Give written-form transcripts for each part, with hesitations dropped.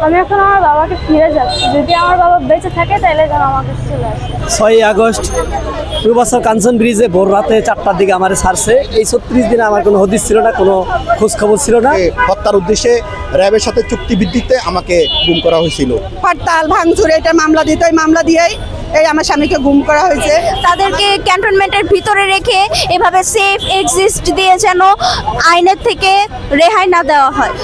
আমি এখন আমার বাবাকে ফিরে যাচ্ছি, যদি আমার বাবা বেঁচে থাকে তাহলে যেন আমার কাছে চলে আসে। 6 আগস্ট পূর্বাচল কাঞ্চন ব্রিজে ভোর রাতে 4টার দিকে আমার ছাড়ছে। এই 36 দিনে আমার কোনো হদিস ছিল না, কোনো খোঁজ খবর ছিল না। হত্যার উদ্দেশ্যে র্যাবের সাথে চুক্তিভিত্তিতে আমাকে গুম করা হয়েছিল। হরতাল ভাঙচুর এটা মামলা দিত, ওই মামলা দিয়েই এই আমার স্বামীকে গুম করা হয়েছে। তাদেরকে ক্যান্টনমেন্টের ভিতরে রেখে এভাবে সেফ এক্সিস্ট দিয়ে যেন আইনের থেকে রেহাই না দেওয়া হয়।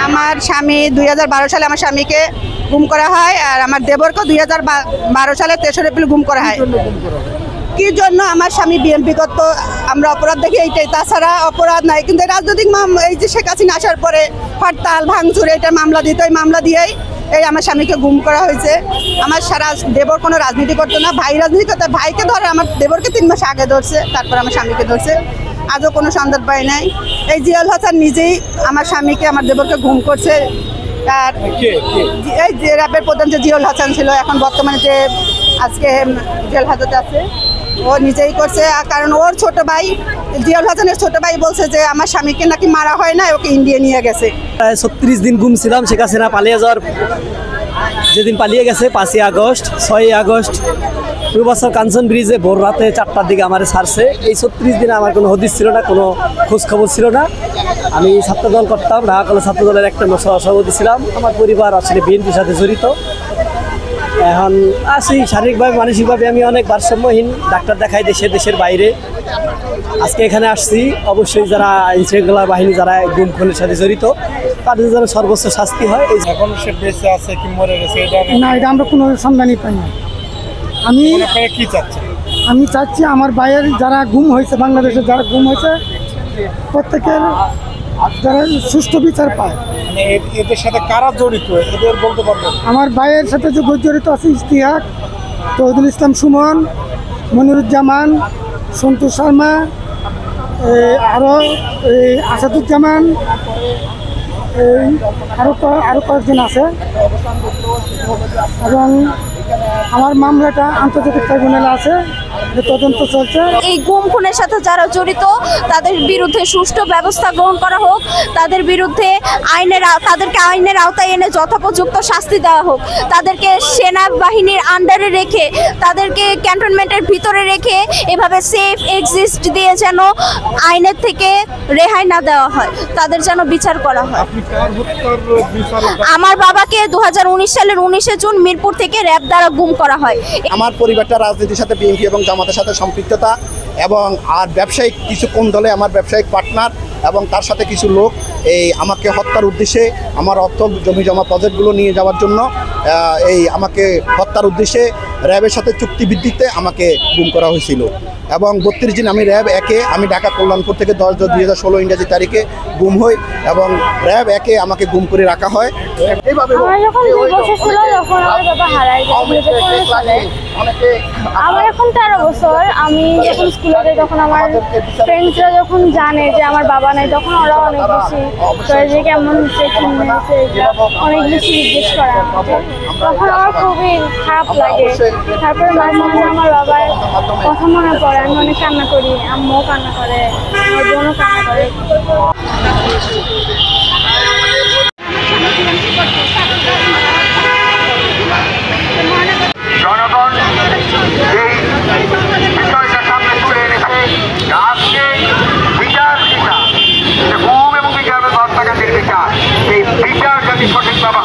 আমার স্বামী 2012 সালে আমার স্বামীকে গুম করা হয়, আর আমার দেবরকে 2012 সালে 3রা এপ্রিল গুম করা হয়। কি জন্য? আমার স্বামী বিএনপি করত, আমরা অপরাধ দেখি এইটাই, তাছাড়া অপরাধ নাই। কিন্তু রাজনৈতিক এই যে শেখ হাসিনা আসার পরে হরতাল ভাঙচুর এটা মামলা দিত, ওই মামলা দিয়েই এই আমার স্বামীকে গুম করা হয়েছে। আমার সারা দেবর কোনো রাজনীতি করতো না, ভাই রাজনীতি করতো। ভাইকে ধরে আমার দেবরকে 3 মাস আগে ধরছে, তারপর আমার স্বামীকে ধরছে। আজও কোনো সন্ধান পায় নাই। এই জিয়াউল হাসান নিজেই আমার স্বামীকে আমার দেবরকে গুম করছে। আর এই যে র্যাবের প্রধান যে জিয়াউল হাসান ছিল, এখন বর্তমানে যে আজকে জেল হাজতে আছে, ও নিজেই করছে। কারণ ওর ছোট ভাই জিয়াউল হাসানের ছোট ভাই বলছে যে আমার স্বামীকে নাকি মারা হয় না, ওকে ইন্ডিয়া নিয়ে গেছে। 36 দিন গুম ছিলাম। শেখ হাসিনা পালিয়ে যাওয়ার যেদিন পালিয়ে গেছে 5 আগস্ট, 6 আগস্ট পূর্বাচল কাঞ্চন ব্রিজে ভোর রাতে 4টার দিকে আমার ছাড়ছে। এই 36 দিনে আমার কোনো হদিস ছিল না, কোনো খোঁজ খবর ছিল না। আমি ছাত্রদল করতাম, ঢাকা কলেজ ছাত্রদলের একটা সভাপতি ছিলাম। আমার পরিবার আসলে বিএনপির সাথে জড়িত। এখন আছি শারীরিকভাবে মানসিকভাবে আমি অনেক ভারসাম্যহীন। ডাক্তার দেখাই দেশের বাইরে। আজকে এখানে আসছি। অবশ্যই যারা আইনশৃঙ্খলা বাহিনী যারা গুম খুনের সাথে জড়িত তাদের যেন সর্বোচ্চ শাস্তি হয়। এখন সে বেঁচে আছে কি মরে গেছে না, এটা আমরা কোনো সন্ধানই পাই না। আমি কি চাচ্ছেন? আমি চাচ্ছি আমার ভাইয়ের যারা গুম হয়েছে, বাংলাদেশে যারা গুম হয়েছে, প্রত্যেকের যারা সুষ্ঠু বিচার পায়। মানে এদের সাথে কারা জড়িত এদের বলতে পারবেন? আমার ভাইয়ের সাথে যে জড়িত আছে ইশতিয়াক, তৌহিদুল ইসলাম সুমন, মনিরুজ্জামান, সন্তোষ শর্মা, আরও আসাদুজ্জামান, আরও কয়েকজন আছে। এবং আমার মামলাটা আন্তর্জাতিক ট্রাইব্যুনালে আছে, তদন্ত চলছে। এই গুম খুনের সাথে যারা জড়িত তাদের বিরুদ্ধে সুষ্ঠু ব্যবস্থা গ্রহণ করা হোক, তাদের বিরুদ্ধে তাদেরকে আইনের আওতায় এনে যথোপযুক্ত শাস্তি দেওয়া হোক। তাদেরকে সেনাবাহিনীর আন্ডারে রেখে, তাদেরকে ক্যান্টনমেন্টের ভিতরে রেখে এভাবে সেফ এক্সিস্ট দিয়ে যেন আইনের থেকে রেহাই না দেওয়া হয়, তাদের যেন বিচার করা হয়। আমার বাবাকে 2019 সালের 19 জুন মিরপুর থেকে র্যাব দ্বারা গুম করা হয়। আমার পরিবারটা রাজনীতির সাথে বিএনপি এবং জামাতের সাথে সম্পৃক্ততা, এবং আর ব্যবসায়িক কিছু কোন দলে আমার ব্যবসায়িক পার্টনার এবং তার সাথে কিছু লোক এই আমাকে হত্যার উদ্দেশ্যে আমার অর্থ জমি জমা প্রজেক্টগুলো নিয়ে যাওয়ার জন্য এই আমাকে হত্যার উদ্দেশ্যে র্যাবের সাথে চুক্তিভিত্তিতে আমাকে গুম করা হয়েছিল। এবং 32 দিন আমি র্যাব 1-এ আমি ঢাকা কল্যাণপুর থেকে 10/10/2016 ইংরেজি তারিখে গুম হই, এবং র্যাব 1-এ আমাকে গুম করে রাখা হয়। আমার যখন 2 বছর ছিল তখন আমার বাবা হারায় যায়। আমার এখন 13 বছর। আমি যখন স্কুলে যাই তখন আমার ফ্রেন্ডসরা যখন জানে যে আমার বাবা নাই, তখন ওরা অনেক বেশি যে কেমন চেকিং হয়েছে অনেক বেশি জিজ্ঞেস করা। তখন আমার খুবই খারাপ লাগে। তারপরে মাঝে মাঝে আমার বাবার কথা মনে পড়ে, আমি অনেক কান্না করি, আম্মুও কান্না করে, আমার বোনও কান্না করে। জনগণ এই বিষয়টা সামনে তুলে এনেছে, আজকে বিচার গুম এবং বিচার হত্যাকাণ্ডের বিচার, এই বিচার যদি সঠিকভাবে